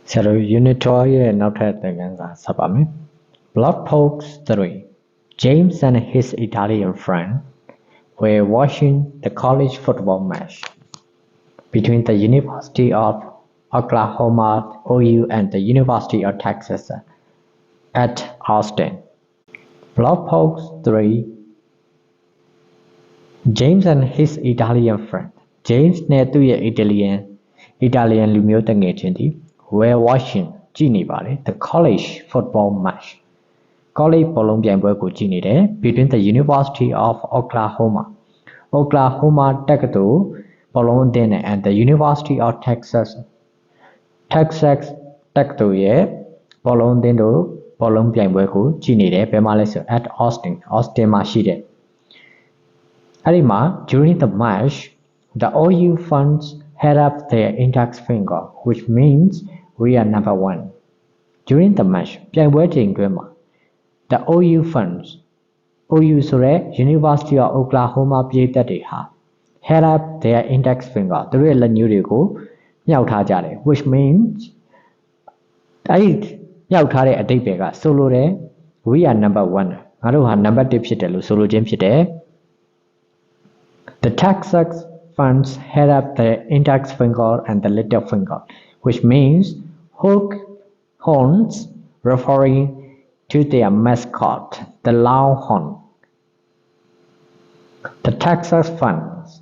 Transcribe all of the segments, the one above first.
So unit 2 not at the Sabami. Blog post 3. James and his Italian friend were watching the college football match between the University of Oklahoma OU and the University of Texas at Austin. Blog post 3. James and his Italian friend James နဲ့သူ့ရဲ့ Italian လူမျိုးတငယ်ချင်းတီ were watching ကြည့်နေပါတယ် the college football match college ဘောလုံးပြိုင်ပွဲကိုကြည့်နေတယ် between the University of Oklahoma တက္ကသိုလ်ဘောလုံးအသင်းနဲ့ and the University of Texas တက္ကသိုလ်ရဲ့ဘောလုံးအသင်းတို့ဘောလုံးပြိုင်ပွဲကိုကြည့်နေတယ်ဘယ်မှာလဲဆို at Austin မှာရှိတယ်အဲ့ဒီမှာ during the match the OU fans held up their index finger which means we are number 1 during the match ပြိုင်ပွဲချိန်တွင်းမှာ the OU fans OU ဆိုတဲ့ University of Oklahoma ပြည်သက်တွေဟာ held up their index finger သူတို့ရဲ့လက်ညှိုးတွေကိုမြှောက်ထားကြတယ် which means အဲ့ဒီမြှောက်ထားတဲ့အဓိပ္ပာယ်ကဆိုလိုတယ် we are number 1 ငါတို့ဟာ number 1ဖြစ်တယ်လို့ဆိုလိုခြင်းဖြစ်တယ်The Texas fans held up the index finger and the little finger, which means hook horns, referring to their mascot, the Longhorn. The Texas fans,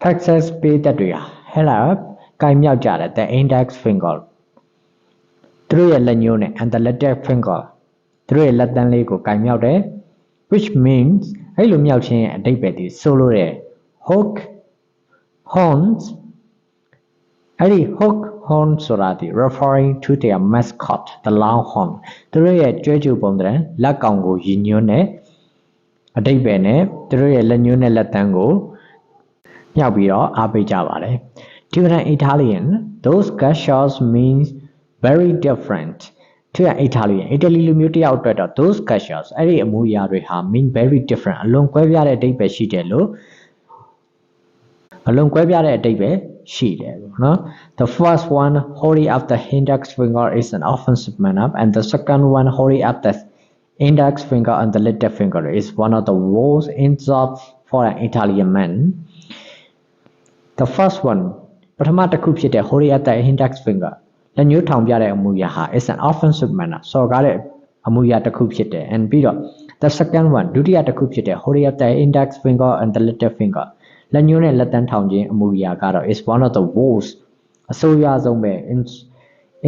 Texas Pizzeria, held up, ကိုင်မြောက်ကြတယ် the index finger. သူတို့ရဲ့လက်ညှိုးနဲ့ and the little finger. သူတို့ရဲ့လက်သန်းလေးကိုကိုင်မြောက်တယ် which means အဲ့လိုမြောက်ခြင်းရဲ့အဓိပ္ပာယ်ဒီဆိုလိုတယ်hook horns အဲ့ဒီ hook horns ဆိုတာဒီ referring to their mascot the Longhorn သူတို့ရဲ့ကြွေးကြော်ပုံတဲ့လက်ကောင်ကိုရည်ညွှန်းတဲ့အဓိပ္ပာယ်နဲ့သူတို့ရဲ့လက်ညှိုးနဲ့လက်သန်းကိုမြောက်ပြီးတော့အားပေးကြပါတယ် To an Italian those gestures means very different to an Italian အီတလီလူမျိုးတယောက်အတွက်တော့ those gestures အဲ့ဒီအမူအရာတွေဟာ mean very different အလွန်ကွဲပြားတဲ့အဓိပ္ပာယ်ရှိတယ်လို့အလွန်ကွဲပြားတဲ့အဓိပ္ပာယ်ရှိတယ်ပေါ့နော် The first one holding up the index finger is an offensive manner and the second one holding up the index finger and the little finger is one of the worst insults for an Italian man The first one ပထမတစ်ခုဖြစ်တဲ့ holding up the index finger လက်ညှိုးထောင်ပြတဲ့အမူအရာဟာ is an offensive manner စော်ကားတဲ့အမူအရာတစ်ခုဖြစ်တယ် and ပြီးတော့ the second one ဒုတိယတစ်ခုဖြစ်တဲ့ holding up the index finger and the little fingerလက်ညှိုးနဲ့လက်သန်းထောင်ခြင်းအမူအရာကတော့ is one of the worst အဆိုးရွားဆုံးပဲ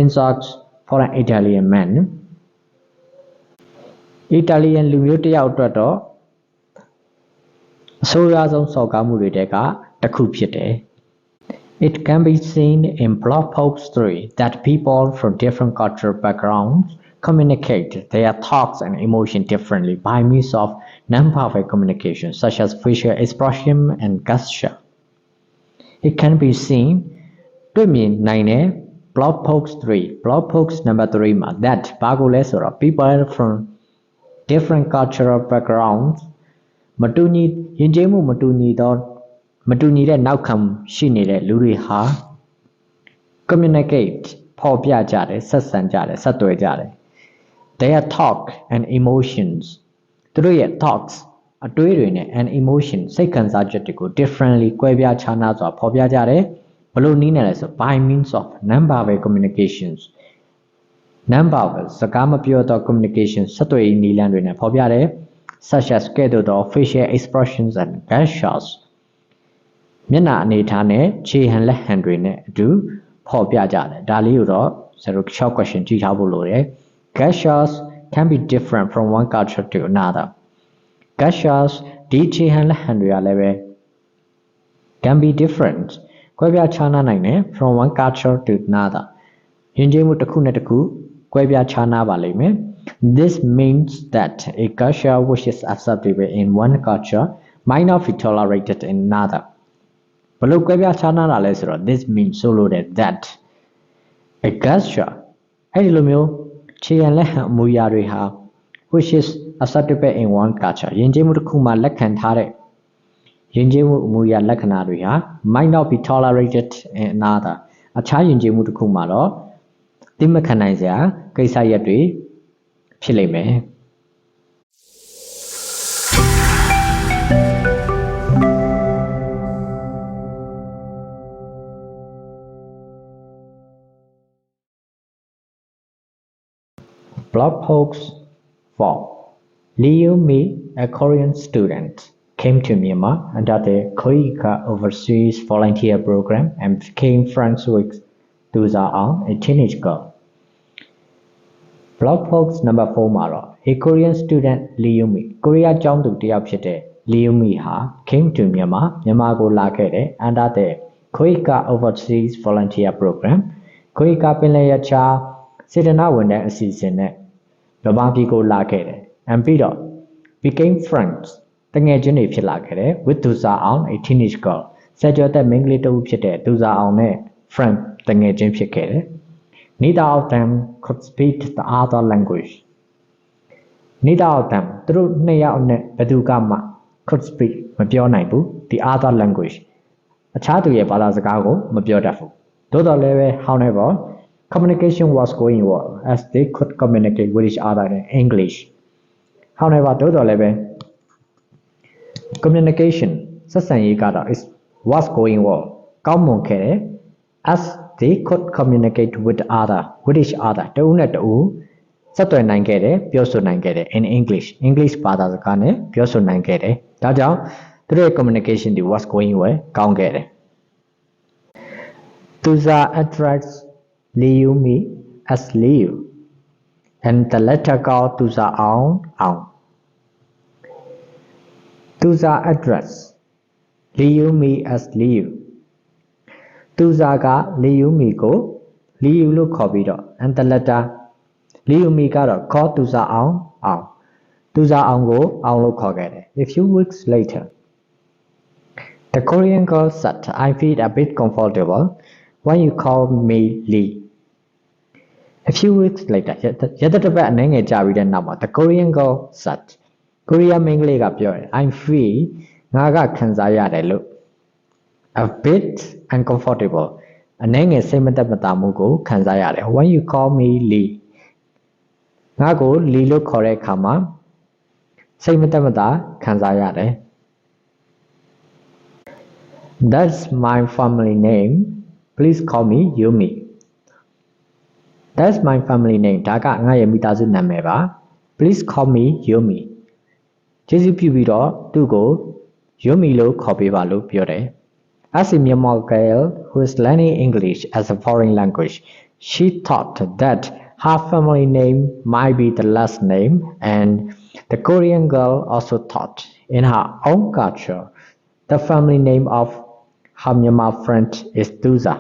insults for an Italian man Italian လူမျိုးတစ်ယောက်အတွက်တော့အဆိုးရွားဆုံးစော်ကားမှုတွေတဲကတစ်ခုဖြစ်တယ် It can be seen in blog post 3 that people from different cultural backgrounds communicate their thoughts and emotions differently by means of nonverbal communication, such as facial expression and gesture. It can be seen တွေ့မြင်နိုင်တဲ့ blog post 3 blog post number 3မှာ that ဘာကိုလဲဆိုတော့ people from different cultural backgrounds မတူညီယဉ်ကျေးမှုမတူညီတဲ့နောက်ခံရှိနေတဲ့လူတွေဟာ communicate ဖော်ပြကြတယ်ဆက်ဆံကြတယ်ဆက်သွယ်ကြတယ် Their talk and emotions သူတို့ရဲ့ thoughts အတွေးတွေနဲ့ and emotion စိတ်ခံစားချက်တွေကို differently ကွဲပြားခြားနားစွာဖော်ပြကြတယ်ဘယ်လိုနည်းနဲ့လဲဆို by means of nonverbal communications nonverbal စကားမပြောသော communication ဆက်သွယ်ရေးနည်းလမ်းတွေနဲ့ဖော်ပြတယ် such as ကဲ့သို့သော facial expressions and gestures မျက်နှာအနေအထားနဲ့ခြေဟန်လက်ဟန်တွေနဲ့အတူဖော်ပြကြတယ်ဒါလေးကိုတော့ကျွန်တော်short question ကြည့်ထားဖို့လိုတယ် gestures can be different from one culture to another gestures ဒီခြေဟန်လက်ဟန်တွေကလည်းပဲ can be different ကွဲပြားခြားနားနိုင်တယ် from one culture to another ယဉ်ကျေးမှုတစ်ခုနဲ့တစ်ခုကွဲပြားခြားနားပါလိမ့်မယ် This means that a gesture which is acceptable in one culture might not be tolerated in another ဘလို့ကွဲပြားခြားနားတာလဲဆိုတော့ this means ဆိုလိုတယ် that a gesture အဲ့ဒီလိုမျိုးခြေရန်လက်ဟန်အမူအရာတွေဟာ which is acceptable in one culture ယဉ်ကျေးမှုတစ်ခုမှာလက်ခံထားတဲ့ယဉ်ကျေးမှုအမူအရာလက္ခဏာတွေဟာ might not be tolerated in another အခြားယဉ်ကျေးမှုတစ်ခုမှာတော့ တိမခံနိုင်စရာကိစ္စရပ်တွေဖြစ်လိမ့်မယ် Blog post 4 Leo Me, a Korean student, came to Myanmar under the Korea Overseas Volunteer Program and became friends with Tuza Aung, a teenage girl. Blog post number 4 မှာတော့ A Korean student Leo Me ကိုရီးယားကျောင်းသူတစ်ယောက်ဖြစ်တဲ့ Leo Me ဟာ came to Myanmar မြန်မာကိုလာခဲ့တယ် under the Korea Overseas Volunteer Program ကိုရီးယားပင်လယ်ရချာစေတနာဝန်ထမ်းအစီအစဉ်နဲ့မြန်မာပြည်ကိုလာခဲ့တယ် and ပြီးတော့ became friends တငယ်ချင်းတွေဖြစ်လာခဲ့တယ် with Tuza Aung, a teenage girl ဆက်ကျော်သက်မိန်းကလေးတစ်ဦးဖြစ်တဲ့ Tuza Aung နဲ့ friend တငယ်ချင်းဖြစ်ခဲ့တယ်Neither of them could speak the other language. Neither of them သူတို့နှစ်ယောက်နဲ့ဘယ်သူကမှ could speak မပြောနိုင်ဘူး the other language အခြားသူရဲ့ဘာသာစကားကိုမပြောတတ်ဘူးသို့တော်လည်းပဲ however communication was going well as they could communicate with each other in English. However သို့တော်လည်းပဲ communication ဆက်ဆံရေးကတော့ was going well ကောင်းမွန်ခဲ့တယ် as they could communicate with each other တဦးနဲ့တဦးဆက်သွယ်နိုင်ခဲ့တယ်ပြောဆိုနိုင်ခဲ့တယ် in English ဘာသာစကားနဲ့ပြောဆိုနိုင်ခဲ့တယ်ဒါကြောင့်သူတို့ရဲ့ communication တွေ was going well ကောင်းခဲ့တယ် Tuza addressed Leo Me as Leo and the latter called Tuza Aung Aung Tuza addressed Leo Me as Leo Tuza က Leo Me ကို Leo လို့ခေါ်ပြီးတော့ and the latter Leo Me ကတော့ call Tuza Aung Aung Tuza Aung ကို Aung လို့ခေါ်ခဲ့တယ် A few weeks later the Korean girl said I feel a bit comfortable when you call me Lee A few weeks later ရက်တစ်ပတ်အနေငယ်ကြာပြီးတဲ့နောက်မှာ the Korean girl said ကိုရီးယားမိန်းကလေးကပြောတယ် I feel ငါကခံစားရတယ်လို့A bit uncomfortable အနေငယ်စိတ်မသက်မသာမှုကိုခံစားရတယ် When you call me Lee ငါကို Lee လို့ခေါ်တဲ့အခါမှာစိတ်မသက်မသာခံစားရတယ် That's my family name Please call me Yumi That's my family name ဒါကငါရဲ့မိသားစုနာမည်ပါ Please call me Yumi ကျေးဇူးပြုပြီးတော့သူ့ကို Yumi လို့ခေါ်ပေးပါလို့ပြောတယ်As a Myanmar girl who is learning English as a foreign language, she thought that her family name might be the last name, and the Korean girl also thought, in her own culture, the family name of her Myanmar friend is Tuza.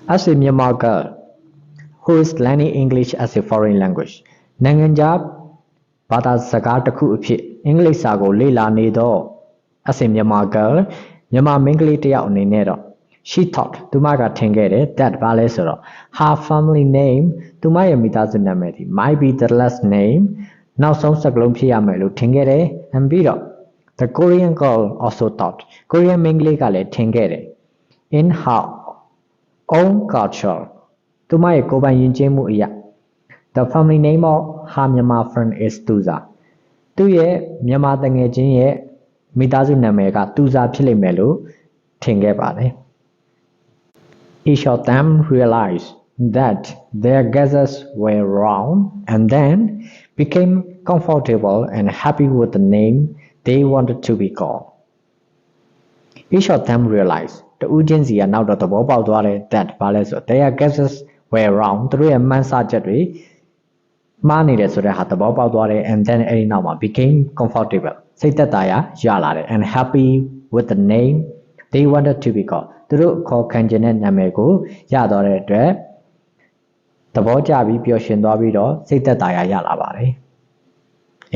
As a Myanmar girl who is learning English as a foreign language, နိုင်ငံခြားဘာသာစကားတစ်ခုအဖြစ်အင်္ဂလိပ်စာကိုလေ့လာနေတော့ as a Myanmar girl မြန်မာမိန်းကလေးတစ်ယောက်အနေနဲ့တော့ she thought သူမကထင်ခဲ့တယ် that ဘာလဲဆိုတော့ her family name သူမရဲ့မိသားစုနာမည်ဒီ might be the last name နောက်ဆုံးစကားလုံးဖြစ်ရမယ်လို့ထင်ခဲ့တယ် and ပြီးတော့ the Korean girl also thought Korean မိန်းကလေးကလည်းထင်ခဲ့တယ် in her own culture သူမရဲ့ကိုယ်ပိုင်ယဉ်ကျေးမှုအရာ the family name of her Myanmar friend is Tuza သူ့ရဲ့မြန်မာတငယ်ချင်းရဲ့မိသားစုနာမည်က Tuza ဖြစ်လိမ့်မယ်လို့ထင်ခဲ့ပါတယ် Each of them realized that their guesses were wrong and then became comfortable and happy with the name they wanted to be called. Each of them realized တဦးချင်းစီကနောက်တော့သဘောပေါက်သွားတယ် that ဘာလဲဆို their guesses were wrong သူတို့ရဲ့မှန်းဆချက်တွေမှားနေတယ်ဆိုတဲ့ဟာသဘောပေါက်သွားတယ် and then အဲဒီနောက်မှာ became comfortable စိတ်သက်သာရာရလာတယ် and happy with the name they wanted to be called သူတို့ခေါ်ခံခြင်းတဲ့နာမည်ကိုရသွားတဲ့အတွက်သဘောကျပြီးပျော်ရွှင်သွားပြီးတော့စိတ်သက်သာရာရလာပါတယ်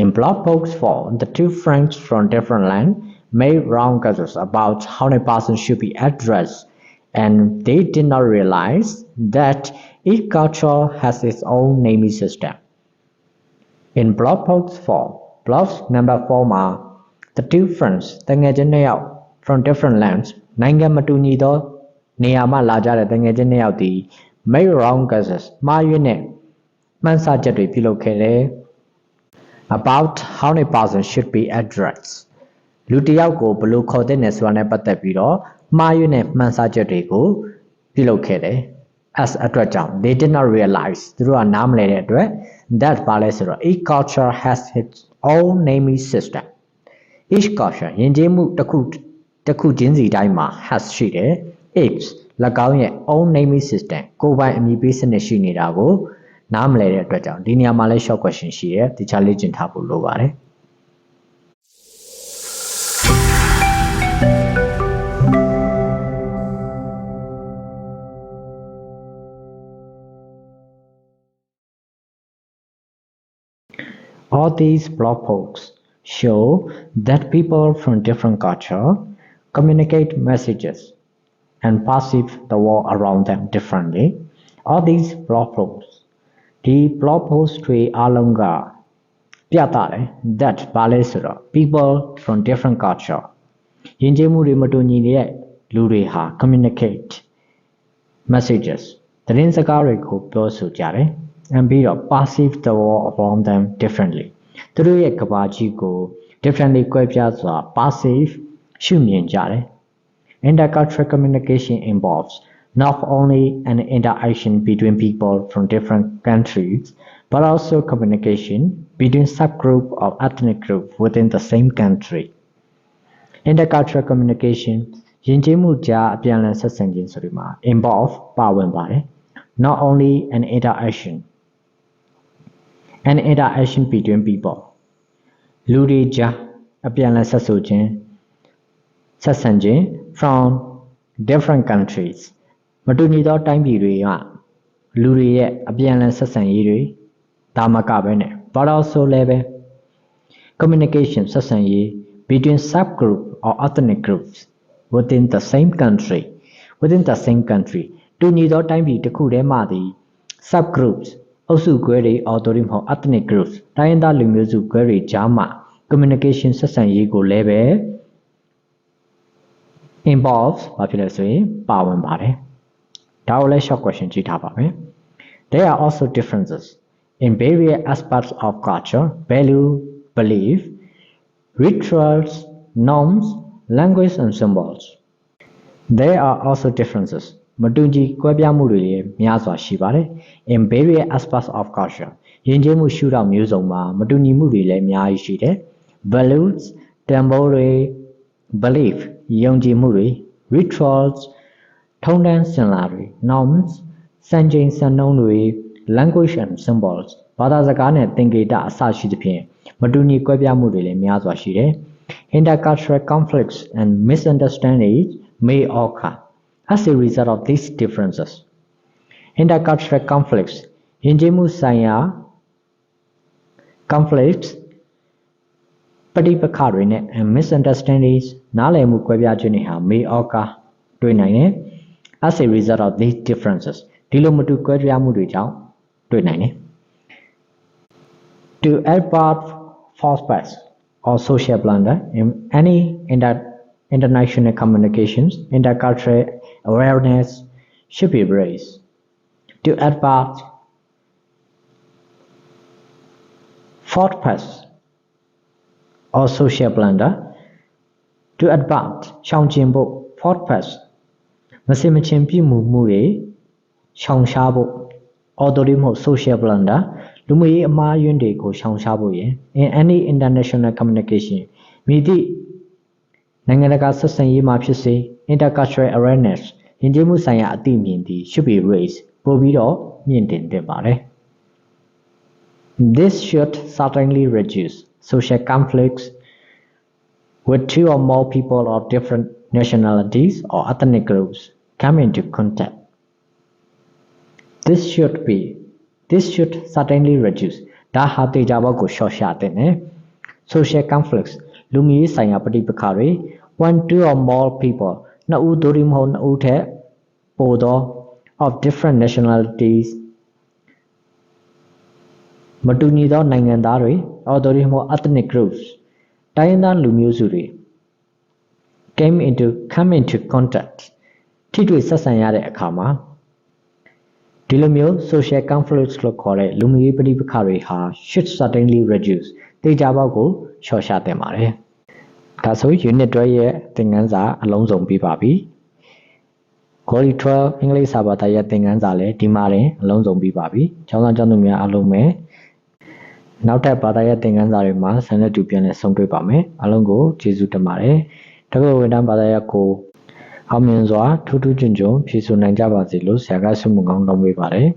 In blog post 4 the two friends from different lands made wrong guesses about how a person should be addressed and they did not realize that each culture has its own naming system In blog post 4 blog number 4မှာ the two friends တငယ်ချင်းနှစ်ယောက် from different lands နိုင်ငံမတူညီသောနေရာမှလာကြတဲ့တငယ်ချင်းနှစ်ယောက်သည် made wrong guesses မှားယွင်းတဲ့မှန်းဆချက်တွေပြုလုပ်ခဲ့တယ် about how a person should be addressed လူတစ်ယောက်ကိုဘယ်လိုခေါ်သင့်တယ်ဆိုတာနဲ့ပတ်သက်ပြီးတော့မှားယွင်းတဲ့မှန်းဆချက်တွေကိုပြုလုပ်ခဲ့တယ် as အတွက်ကြောင့် they did not realize သူတို့ကနားမလည်တဲ့အတွက် that ဘာလဲဆိုတော့ each culture has its own naming system each culture ယဉ်ကျေးမှုတစ်ခုချင်းစီတိုင်းမှာ has ရှိတယ် each ၎င်းရဲ့ own naming system ကိုယ်ပိုင်အမည်ပေးစနစ်ရှိနေတာကိုနားမလည်တဲ့အတွက်ကြောင့်ဒီနေရာမှာလည်း short question ရှိတယ်တခြားလေ့ကျင့်ထားဖို့လိုပါတယ် All these blog posts show that people from different cultures communicate messages and perceive the world around them differently. All these blog posts, the blog posts တွေအားလုံးကပြသတယ် that ဘာလဲဆိုတော့ people from different cultures ယဉ်ကျေးမှုတွေမတူညီတဲ့လူတွေဟာ communicate messages သတင်းစကားတွေကိုပြောဆိုကြတယ် and ပြီးတော့ perceive the world around them differently သူတို့ရဲ့ကမ္ဘာကြီးကို differently ကွဲပြားစွာ perceive ရှုမြင်ကြတယ် Intercultural communication involves not only an interaction between people from different countries but also communication between subgroups of ethnic groups within the same country Intercultural communication ယဉ်ကျေးမှုကြားအပြန်အလှန်ဆက်ဆံခြင်းဆိုဒီမှာ involve ပါဝင်ပါတယ် not only an interaction between people လူတွေကြားအပြန်အလှန်ဆက်ဆံခြင်း from different countries မတူညီသောတိုင်းပြည်တွေကလူတွေရဲ့အပြန်အလှန်ဆက်ဆံရေးတွေဒါမှမကဘဲနဲ့ but also လည်းပဲ communication ဆက်ဆံရေး between subgroup or ethnic groups within the same country တူညီသောတိုင်းပြည်တစ်ခုတည်းမှသည် subgroups အုပ်စုကွဲတွေ or သို့မဟုတ် ethnic groups တိုင်းရင်းသားလူမျိုးစုကွဲတွေကြားမှာ communication ဆက်ဆံရေးကိုလည်းပဲ involves ဘာဖြစ်လဲဆိုရင်ပါဝင်ပါတယ်ဒါကိုလည်း short question ကြည့်ထားပါမယ် There are also differences in various aspects of culture value belief rituals norms language and symbols There are also differences မတူညီကွဲပြားမှုတွေလည်းများစွာရှိပါတယ် in various aspects of culture ယဉ်ကျေးမှုရှုထောင့်မျိုးစုံမှာမတူညီမှုတွေလည်းအများကြီးရှိတယ် values တန်ဖိုးတွေ belief ယုံကြည်မှုတွေ rituals ထုံးတမ်းစင်လာတွေ norms စံချိန်စံနှုန်းတွေ language and symbols ဘာသာစကားနဲ့သင်္ကေတအစရှိသဖြင့်မတူညီကွဲပြားမှုတွေလည်းများစွာရှိတယ် Intercultural conflicts and misunderstandings may occur as a result of these differences. Intercultural conflicts ယဉ်ကျေးမှုဆိုင်ရာ conflicts ပဋိပက္ခတွေနဲ့ and misunderstandings နားလည်မှုကွဲပြားခြင်းတွေဟာ may occur တွေ့နိုင်တယ် as a result of these differences ဒီလိုမတူကွဲပြားမှုတွေကြောင့်တွေ့နိုင်တယ် To avoid false paths or social blunder in any international communications, intercultural awareness should be raised. To avoid false paths or social blunder, to avoid ရှောင်ကျဉ်ဖို့ false paths မစင်မချင်းပြမှုမှုတွေရှောင်ရှားဖို့ or တို့ဒီမဟုတ် social blunder လူမှုရေးအမှားယွင်းတွေကိုရှောင်ရှားဖို့ရယ် in any international communication မည်သည့်နိုင်ငံတကာဆက်ဆံရေးမှာဖြစ်စေ intercultural awareness ယဉ်ကျေးမှုဆိုင်ရာအသိမြင်သည် should be raised ပို့ပြီးတော့မြင့်တင်သင့်ပါတယ် This should certainly reduce social conflicts with two or more people of different nationalities or ethnic groups come into contact. This should certainly reduce ဒါဟာတေချာဘောက်ကိုရှော့ရှာတဲ့နဲ့ social conflicts လူမျိုးရေးဆိုင်ရာပဋိပက္ခတွေ one two or more people နှစ်ဦးသို့မဟုတ်နှစ်ဦးထက်ပိုသော of different nationalities မတူညီသောနိုင်ငံသားတွေ or သို့မဟုတ် ethnic groups တိုင်းရင်းသားလူမျိုးစုတွေ come into contact ထိတွေ့ဆက်ဆံရတဲ့အခါမှာ ဒီလိုမျိုး social conflicts လို့ခေါ်တဲ့လူမှုရေးပဋိပက္ခတွေဟာ should certainly reduce တေချာပေါက်ကိုလျှော့ချသင့်ပါတယ်ဒါဆို unit 12ရဲ့သင်ခန်းစာအလုံးစုံပြီးပါပြီ Grade 12 အင်္ဂလိပ်စာဘာသာရဲ့သင်ခန်းစာလည်းဒီမှာတင်အလုံးစုံပြီးပါပြီကျောင်းသားကျောင်းသူများအားလုံးပဲနောက်ထပ်ဘာသာရပ်သင်ခန်းစာတွေမှာဆန်တဲ့တူပြန်လည်ဆုံတွေ့ပါမယ်အားလုံးကိုကျေးဇူးတင်ပါတယ်တက္ကသိုလ်ဝန်ထမ်းဘာသာရပ်ကိုအောင်မြင်စွာထူးထူးချွန်ချွန်ဖြည့်ဆို့နိုင်ကြပါစေလို့ဆရာကဆုမွန်ကောင်းတောင်းပေးပါတယ်